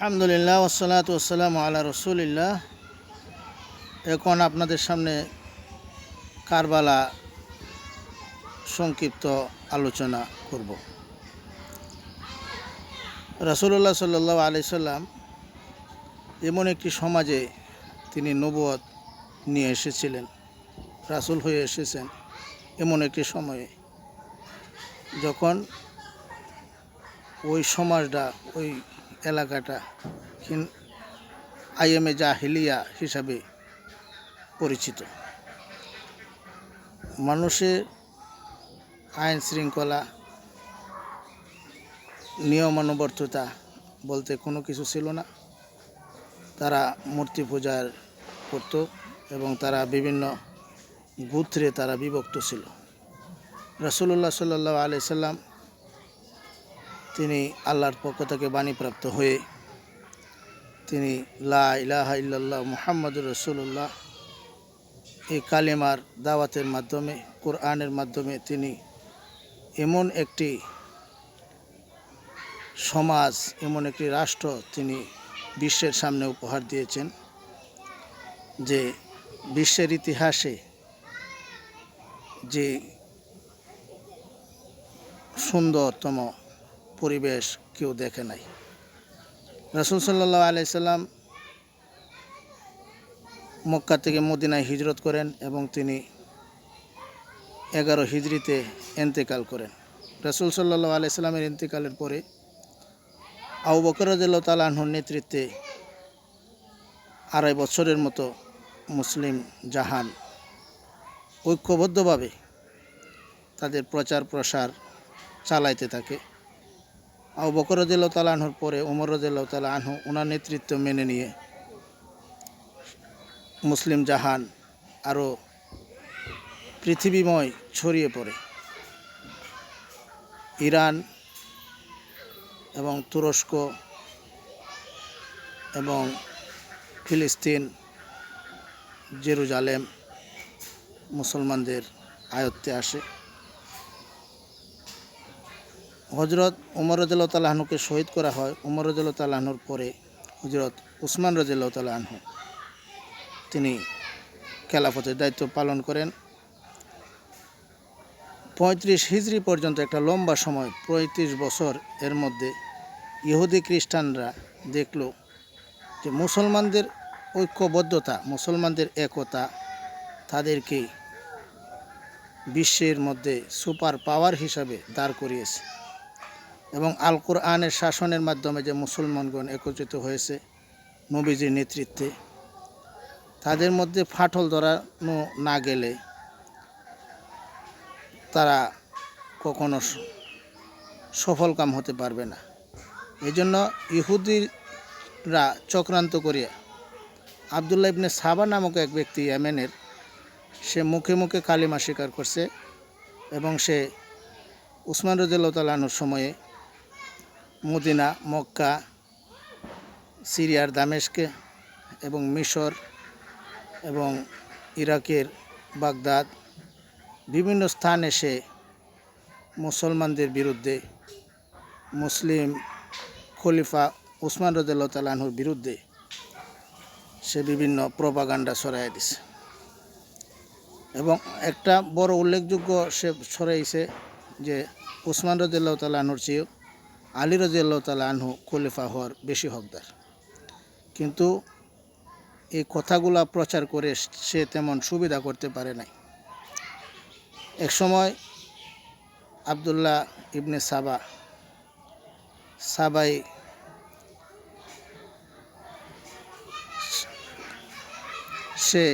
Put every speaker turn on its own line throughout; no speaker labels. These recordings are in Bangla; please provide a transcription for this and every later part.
আলহামদুলিল্লাহ ওয়াসসালাতু ওয়াসসালামু আলা রসুলিল্লাহ। এখন আপনাদের সামনে কারবালা সংক্ষিপ্ত আলোচনা করব। রাসূলুল্লাহ সাল্লাল্লাহু আলাইহি সাল্লাম এমন একটি সমাজে তিনি নবুয়ত নিয়ে এসেছিলেন, রাসূল হয়ে এসেছেন এমন একটি সময়ে যখন ওই সমাজটা, ওই এলাকাটা আইএমএ জাহিলিয়া হিসাবে পরিচিত। মানুষের আইন শৃঙ্খলা, নিয়মানুবর্তিতা বলতে কোনো কিছু ছিল না। তারা মূর্তি পূজার করত এবং তারা বিভিন্ন গোত্রে তারা বিভক্ত ছিল। রাসূলুল্লাহ সাল্লাল্লাহু আলাইহি সাল্লাম তিনি আল্লাহর পক্ষ থেকে বাণীপ্রাপ্ত হয়ে তিনি লা ইলাহা ইল্লাল্লাহ মুহাম্মাদুর রাসূলুল্লাহ এই কালেমার দাওয়াতের মাধ্যমে, কোরআনের মাধ্যমে তিনি এমন একটি সমাজ, এমন একটি রাষ্ট্র তিনি বিশ্বের সামনে উপহার দিয়েছেন যে বিশ্বের ইতিহাসে যে সুন্দরতম পরিবেশ কেউ দেখে নাই। রাসূল সাল্লাল্লাহু আলাইহি সাল্লাম মক্কা থেকে মদিনায় হিজরত করেন এবং তিনি 11 হিজরিতে ইন্তেকাল করেন। রাসূল সাল্লাল্লাহু আলাইহি সাল্লামের ইন্তেকালের পরে আবু বকর রাদিয়াল্লাহু তাআলা আনহুর নেতৃত্বে 2.5 বছরের মতো মুসলিম জাহান ঐক্যবদ্ধভাবে তাদের প্রচার প্রসার চালাইতে থাকে। আবু বকর রাদিয়াল্লাহু তাআলা আনহুর পরে ওমর রাদিয়াল্লাহু তাআলা আনহু ওনার নেতৃত্ব মেনে নিয়ে মুসলিম জাহান আরও পৃথিবীময় ছড়িয়ে পড়ে। ইরান এবং তুরস্ক এবং ফিলিস্তিন, জেরুজালেম মুসলমানদের আয়ত্তে আসে। হযরত ওমর রাদিয়াল্লাহু তাআলা আনহুকে শহীদ করা হয়। ওমর রাদিয়াল্লাহু তাআলা আনহুর পরে হযরত উসমান রাদিয়াল্লাহু তাআলা আনহু তিনি খেলাফতের দায়িত্ব পালন করেন। 35 হিজরি পর্যন্ত একটা লম্বা সময়, 35 বছর, এর মধ্যে ইহুদি খ্রিস্টানরা দেখল যে মুসলমানদের ঐক্যবদ্ধতা, মুসলমানদের একতা তাদেরকে বিশ্বের মধ্যে সুপার পাওয়ার হিসাবে দাঁড় করিয়েছে এবং আল কোরআনের শাসনের মাধ্যমে যে মুসলমানগণ একত্রিত হয়েছে নবীজির নেতৃত্বে, তাদের মধ্যে ফাটল ধরানো না গেলে তারা কখনো সফলকাম হতে পারবে না। এই জন্য ইহুদিরা চক্রান্ত করিয়া আবদুল্লাহ ইবনে সাবা নামক এক ব্যক্তি ইয়েমেনের, সে মুখে মুখে কালিমা স্বীকার করছে এবং সে উসমান রাদিয়াল্লাহু তাআলা আনহুর সময়ে মদিনা, মক্কা, সিরিয়ার দামেস্কে এবং মিশর এবং ইরাকের বাগদাদ বিভিন্ন স্থানে সে মুসলমানদের বিরুদ্ধে, মুসলিম খলিফা উসমান রাদিয়াল্লাহু তাআলা আনহুর বিরুদ্ধে সে বিভিন্ন প্রপাগান্ডা ছড়াই দিছে এবং একটা বড় উল্লেখযোগ্য সে ছড়াইছে যে উসমান রাদিয়াল্লাহু তাআলা আনহুর চেয়ে আলী রাদিয়াল্লাহু তাআলা আনহু খলিফা হওয়ার বেশি হকদার। কিন্তু এই কথাগুলা প্রচার করে সে তেমন সুবিধা করতে পারে নাই। এক সময় আবদুল্লাহ ইবনে সাবাই সে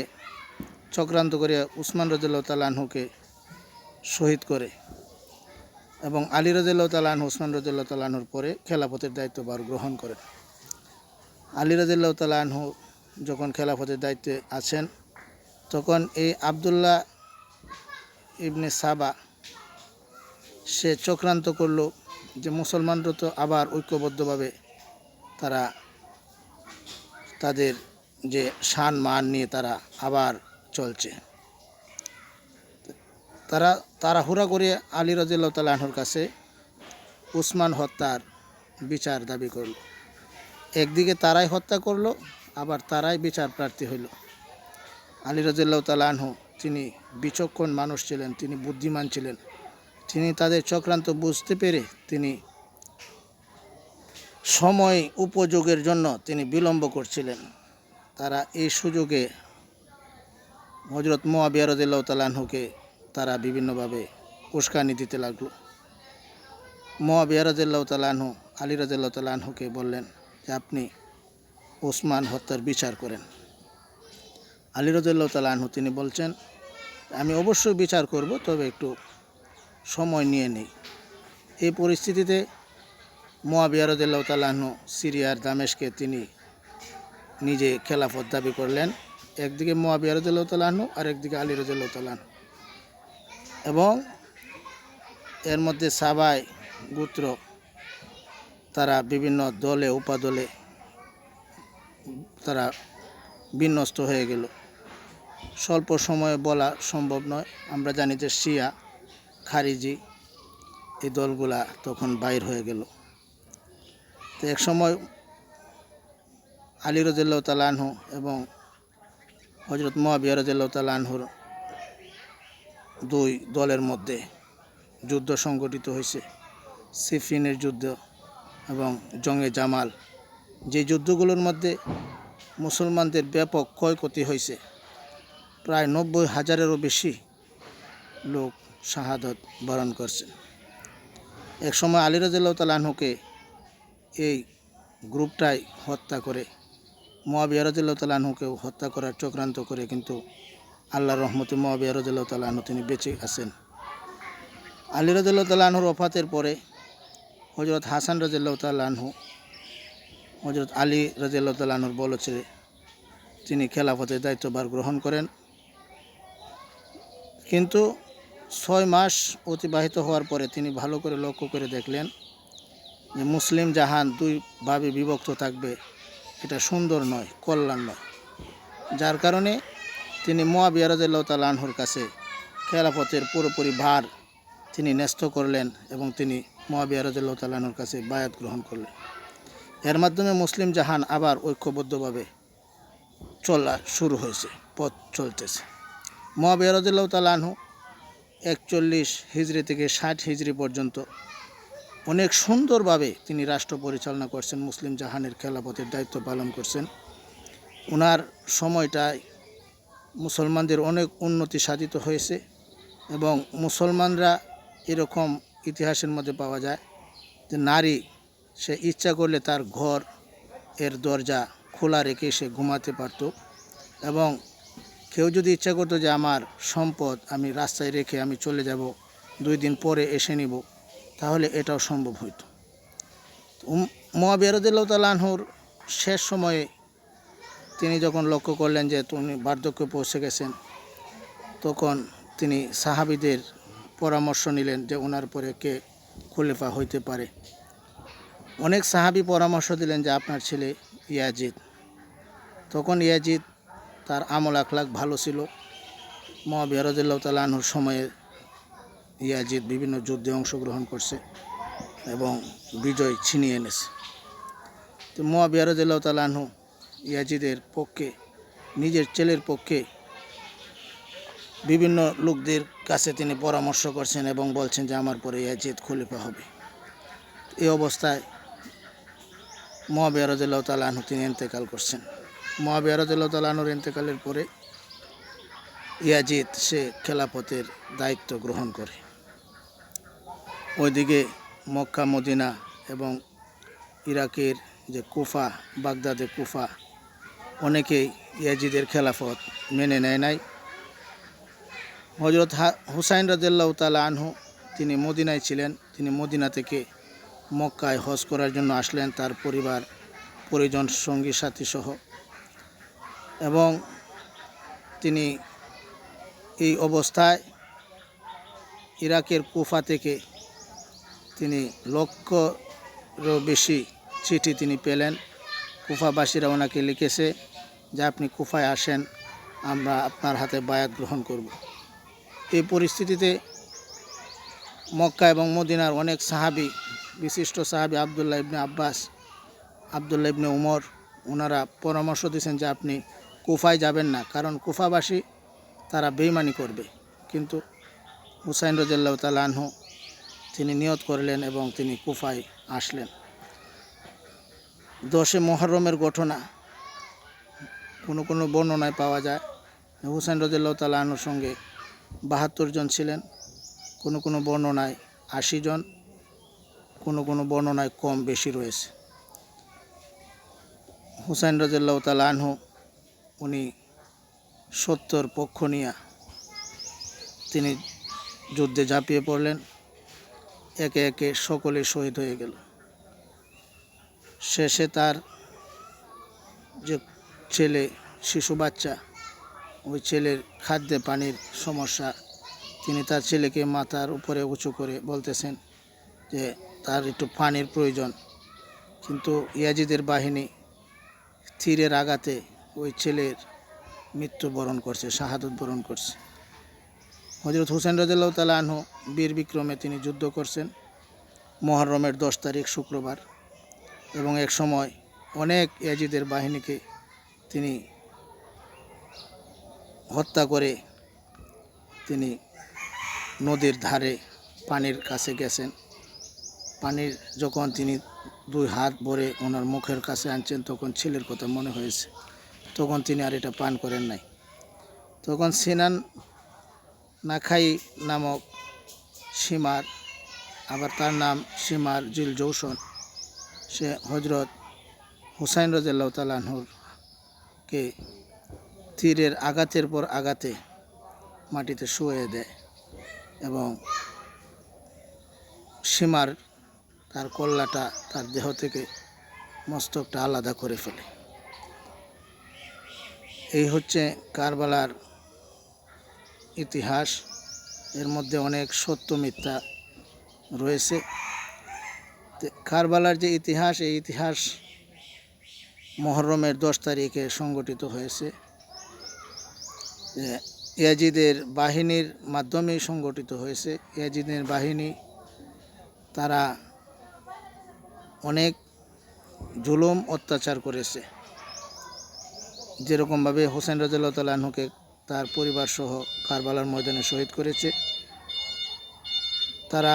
চক্রান্ত করে উসমান রাদিয়াল্লাহু তাআলা আনহুকে শহীদ করে এবং আলী রাদিয়াল্লাহু তাআলা আনহু উসমান রাদিয়াল্লাহু তাআলা আনহুর পরে খেলাফতের দায়িত্বভার গ্রহণ করেন। আলী রাদিয়াল্লাহু তাআলা আনহু যখন খেলাফতের দায়িত্বে আছেন, তখন এই আবদুল্লাহ ইবনে সাবা সে চক্রান্ত করল যে মুসলমানরা তো আবার ঐক্যবদ্ধভাবে তারা তাদের যে শান মান নিয়ে তারা আবার চলছে। তারা তাড়াহুড়া করে আলী রাদিয়াল্লাহু তাআলা আনহুর কাছে উসমান হত্যার বিচার দাবি করল একদিকে তারাই হত্যা করলো, আবার তারাই বিচার প্রার্থী হইল। আলী রাদিয়াল্লাহু তাআলা আনহু তিনি বিচক্ষণ মানুষ ছিলেন, তিনি বুদ্ধিমান ছিলেন। তিনি তাদের চক্রান্ত বুঝতে পেরে তিনি সময় উপযোগের জন্য তিনি বিলম্ব করছিলেন। তারা এই সুযোগে হযরত মুআবিয়া রাদিয়াল্লাহু তাআলা আনহুকে তারা বিভিন্নভাবে উস্কানি দিতে লাগলো। মুআবিয়া রাদিয়াল্লাহু তাআলা আনহু আলী রাদিয়াল্লাহু তাআলা আনহুকে বললেন যে আপনি ওসমান হত্যার বিচার করেন। আলী রাদিয়াল্লাহু তাআলা আনহু তিনি বলছেন আমি অবশ্যই বিচার করব, তবে একটু সময় নিয়ে নেই। এই পরিস্থিতিতে মুআবিয়া রাদিয়াল্লাহু তাআলা আনহু সিরিয়ার দামেশকে তিনি নিজে খেলাফত দাবি করলেন। একদিকে মুআবিয়া রাদিয়াল্লাহু তাআলা আনহু আর একদিকে আলী রাদিয়াল্লাহু তাআলা আনহু, এবং এর মধ্যে সাবাই গোত্র তারা বিভিন্ন দলে উপাদলে তারা বিন্যস্ত হয়ে গেল। স্বল্প সময়ে বলা সম্ভব নয়। আমরা জানি যে শিয়া, খারিজি এই দলগুলা তখন বাইর হয়ে গেল। তো এক সময় আলী রাদিয়াল্লাহু তাআলা আনহু এবং হযরত মুআবিয়া রাদিয়াল্লাহু তাআলা আনহুর দুই দলের মধ্যে যুদ্ধ সংগঠিত হয়েছে। সিফিনের যুদ্ধ এবং জঙ্গে জামাল, যে যুদ্ধগুলোর মধ্যে মুসলমানদের ব্যাপক ক্ষয়ক্ষতি হয়েছে। প্রায় 90,000-এরও বেশি লোক শাহাদত বরণ করছেন। এক সময় আলী রাদিয়াল্লাহু তাআলা আনহুকে এই গ্রুপটাই হত্যা করে, মুআবিয়া রাদিয়াল্লাহু তাআলা আনহুকেও হত্যা করার চক্রান্ত করে, কিন্তু আল্লাহর রহমতে মুআবিয়া রাদিয়াল্লাহু তাআলা আনহু তিনি বেঁচে আছেন। আলী রাদিয়াল্লাহু তাআলা আনহুর ওফাতের পরে হযরত হাসান রাদিয়াল্লাহু তাআলা আনহু হযরত আলী রাদিয়াল্লাহু তাআলা আনহুর বড় ছেলে, তিনি খেলাফতের দায়িত্বভার গ্রহণ করেন। কিন্তু 6 মাস অতিবাহিত হওয়ার পরে তিনি ভালো করে লক্ষ্য করে দেখলেন যে মুসলিম জাহান দুই ভাবে বিভক্ত থাকবে, এটা সুন্দর নয়, কল্যাণ নয়। যার কারণে তিনি মুআবিয়া রাদিয়াল্লাহু তাআলা আনহুর কাছে খেলাফতের পুরোপুরি ভার তিনি ন্যস্ত করলেন এবং তিনি মুআবিয়া রাদিয়াল্লাহু তাআলা আনহুর কাছে বায়াত গ্রহণ করলেন। এর মাধ্যমে মুসলিম জাহান আবার ঐক্যবদ্ধভাবে চলা শুরু হয়েছে, পথ চলতেছে। মুআবিয়া রাদিয়াল্লাহু তাআলা আনহু 41 হিজরি থেকে 60 হিজরি পর্যন্ত অনেক সুন্দরভাবে তিনি রাষ্ট্র পরিচালনা করছেন, মুসলিম জাহানের খেলাফতের দায়িত্ব পালন করছেন। ওনার সময়টায় মুসলমানদের অনেক উন্নতি সাধিত হয়েছে, এবং মুসলমানরা এরকম ইতিহাসের মধ্যে পাওয়া যায় যে নারী সে ইচ্ছা করলে তার ঘর এর দরজা খোলা রেখে সে ঘুমাতে পারত, এবং কেউ যদি ইচ্ছা করতো যে আমার সম্পদ আমি রাস্তায় রেখে আমি চলে যাব, 2 দিন পরে এসে নিব, তাহলে এটাও সম্ভব হইতো। মুআবিয়া রাদিয়াল্লাহু তাআলা আনহুর শেষ সময়ে তিনি যখন লক্ষ্য করলেন যে তিনি বার্ধক্যে পৌঁছে গেছেন, তখন তিনি সাহাবীদের পরামর্শ নিলেন যে ওনার পরে কে খলিফা হইতে পারে। অনেক সাহাবী পরামর্শ দিলেন যে আপনার ছেলে ইয়াজিদ। তখন ইয়াজিদ তার আমল আখলাক ভালো ছিল। মুআবিয়া রাদিয়াল্লাহু তাআলা আনহুর সময়ে ইয়াজিদ বিভিন্ন যুদ্ধে অংশগ্রহণ করছে এবং বিজয় ছিনিয়ে এনেছে। তো মুআবিয়া রাদিয়াল্লাহু তাআলা আনহু ইয়াজিদের পক্ষে, নিজের ছেলের পক্ষে বিভিন্ন লোকদের কাছে তিনি পরামর্শ করছেন এবং বলছেন যে আমার পরে ইয়াজিদ খলিফা হবে। এই অবস্থায় মুআবিয়া রাদিয়াল্লাহু তাআলা আনহু তিনি ইন্তেকাল করছেন। মুআবিয়া রাদিয়াল্লাহু তাআলা আনহুর ইন্তেকালের পরে ইয়াজিদ সে খেলাফতের দায়িত্ব গ্রহণ করে। ওইদিকে মক্কা, মদিনা এবং ইরাকের যে কুফা, বাগদাদে কুফা, অনেকেই ইয়াজিদের খেলাফত মেনে নেয় নাই। হযরত হুসাইন রাদিয়াল্লাহু তাআলা আনহু তিনি মদিনায় ছিলেন। তিনি মদিনা থেকে মক্কায় হজ করার জন্য আসলেন তার পরিবার পরিজন সঙ্গী সাথী সহ, এবং তিনি এই অবস্থায় ইরাকের কুফা থেকে তিনি লক্ষেরও বেশি চিঠি তিনি পেলেন। কুফাবাসীরা ওনাকে লিখেছে যে আপনি কুফায় আসেন, আমরা আপনার হাতে বায়াত গ্রহণ করব। এই পরিস্থিতিতে মক্কা এবং মদিনার অনেক সাহাবী, বিশিষ্ট সাহাবী আব্দুল্লাহ ইবনে আব্বাস, আবদুল্লাহ ইবনে উমর ওনারা পরামর্শ দিয়েছেন যে আপনি কুফায় যাবেন না, কারণ কুফাবাসী তারা বেইমানি করবে। কিন্তু হুসাইন রাদিয়াল্লাহু তাআলা আনহু তিনি নিয়ত করলেন এবং তিনি কুফায় আসলেন। 10 মুহররমের ঘটনা কোনো কোনো বর্ণনায় পাওয়া যায় হুসাইন রাদিয়াল্লাহু তাআলা আনহুর সঙ্গে 72 জন ছিলেন, কোনো কোনো বর্ণনায় 80 জন, কোনো কোনো বর্ণনায় কম বেশি রয়েছে। হুসাইন রাদিয়াল্লাহু তাআলা আনহু উনি 70 পক্ষ নিয়ে তিনি যুদ্ধে ঝাঁপিয়ে পড়লেন। একে একে সকলে শহীদ হয়ে গেল। শেষে তার যে ছেলে, শিশু বাচ্চা, ওই ছেলের খাদ্যে পানির সমস্যা, তিনি তার ছেলেকে মাথার উপরে উঁচু করে বলতেছেন যে তার একটু পানির প্রয়োজন। কিন্তু ইয়াজিদের বাহিনী তীরের আঘাতে ওই ছেলের মৃত্যুবরণ করছে, শাহাদত বরণ করছে। হযরত হুসাইন রাদিয়াল্লাহু তাআলা আনহু বীর বিক্রমে তিনি যুদ্ধ করছেন মুহররমের 10 তারিখ শুক্রবার, এবং এক সময় অনেক ইয়াজিদের বাহিনীকে তিনি হত্যা করে তিনি নদীর ধারে পানির কাছে গেছেন। পানির যখন তিনি 2 হাত ভরে ওনার মুখের কাছে আনছেন, তখন ছেলের কথা মনে হয়েছে, তখন তিনি আর এটা পান করেন নাই। তখন সিনান নাখাই নামক সীমার, আবার তার নাম সীমার জিল জৌসন, সে হজরত হুসাইন রাদিয়াল্লাহু তাআলা আনহুকে তীরের আঘাতের পর আঘাতে মাটিতে শুয়ে দেয় এবং সীমার তার কল্লাটা তার দেহ থেকে মস্তকটা আলাদা করে ফেলে। এই হচ্ছে কারবালার ইতিহাস। এর মধ্যে অনেক সত্য মিথ্যা রয়েছে। কারবালার যে ইতিহাস, এই ইতিহাস মুহররমের 10 তারিখে সংগঠিত হয়েছে। ইয়াজিদের বাহিনীর মাধ্যমেই সংগঠিত হয়েছে। ইয়াজিদের বাহিনী তারা অনেক জুলুম অত্যাচার করেছে। যেরকমভাবে হুসাইন রাদিয়াল্লাহু তাআলা আনহুকে তার পরিবার সহ কারবালার ময়দানে শহীদ করেছে, তারা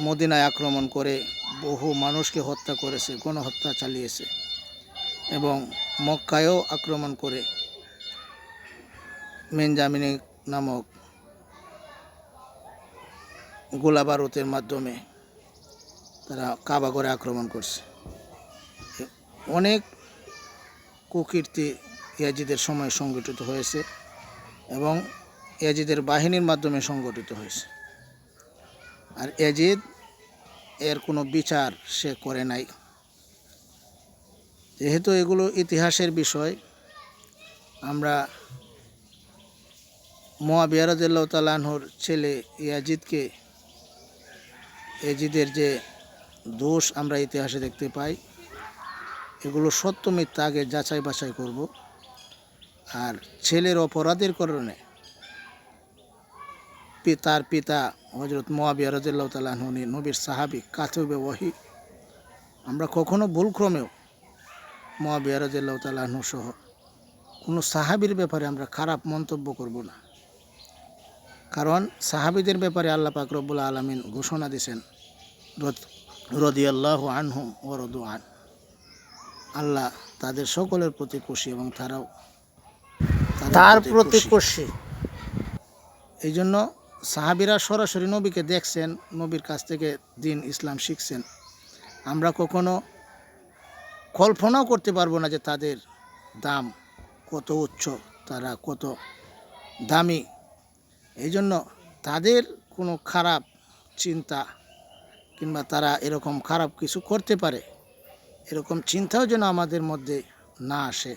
মদিনায় আক্রমণ করে বহু মানুষকে হত্যা করেছে, গণহত্যা চালিয়েছে, এবং মক্কায়ও আক্রমণ করে মেনজামিনি নামক গোলাবারুদের মাধ্যমে তারা কাবাগরে আক্রমণ করছে। অনেক কুকীর্তি ইয়াজিদের সময় সংগঠিত হয়েছে এবং ইয়াজিদের বাহিনীর মাধ্যমে সংগঠিত হয়েছে। আর ইয়াজিদ এর কোনো বিচার সে করে নাই। যেহেতু এগুলো ইতিহাসের বিষয়, আমরা মুআবিয়া রাদিয়াল্লাহু তাআলা আনহুর ছেলে ইয়াজিদকে, ইয়াজিদের যে দোষ আমরা ইতিহাসে দেখতে পাই, এগুলো সত্য মিথ্যা আগে যাচাই বাছাই করব। আর ছেলের অপরাধের কারণে তার পিতা হযরত মুআবিয়া রাদিয়াল্লাহু তাআলা আনহু নবীর সাহাবী, কাতিবে ওয়াহি, আমরা কখনো ভুলক্রমেও মুআবিয়া রাদিয়াল্লাহু তাআলা আনহু সহ কোনো সাহাবীর ব্যাপারে আমরা খারাপ মন্তব্য করব না। কারণ সাহাবীদের ব্যাপারে আল্লাহ পাক রব্বুল আলামিন ঘোষণা দিয়েছেন রাদিয়াল্লাহু আনহুম ওয়া রাদু আন, আল্লাহ তাদের সকলের প্রতি খুশি এবং তারাও তার প্রতি খুশি। এই জন্য সাহাবীরা সরাসরি নবীকে দেখছেন, নবীর কাছ থেকে দিন ইসলাম শিখছেন। আমরা কখনো কল্পনাও করতে পারবো না যে তাদের দাম কত উচ্চ, তারা কত দামি। এই জন্য তাদের কোনো খারাপ চিন্তা কিংবা তারা এরকম খারাপ কিছু করতে পারে, এরকম চিন্তাও যেন আমাদের মধ্যে না আসে।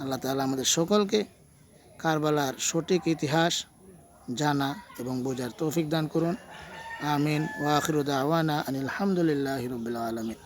আল্লাহ তাআলা আমাদের সকলকে কারবালার সঠিক ইতিহাস জানা এবং বোঝার তৌফিক দান করুন। আমিন। ওয়া আখিরু দাওয়ানা আনিল হামদুলিল্লাহি রাব্বিল আলামিন।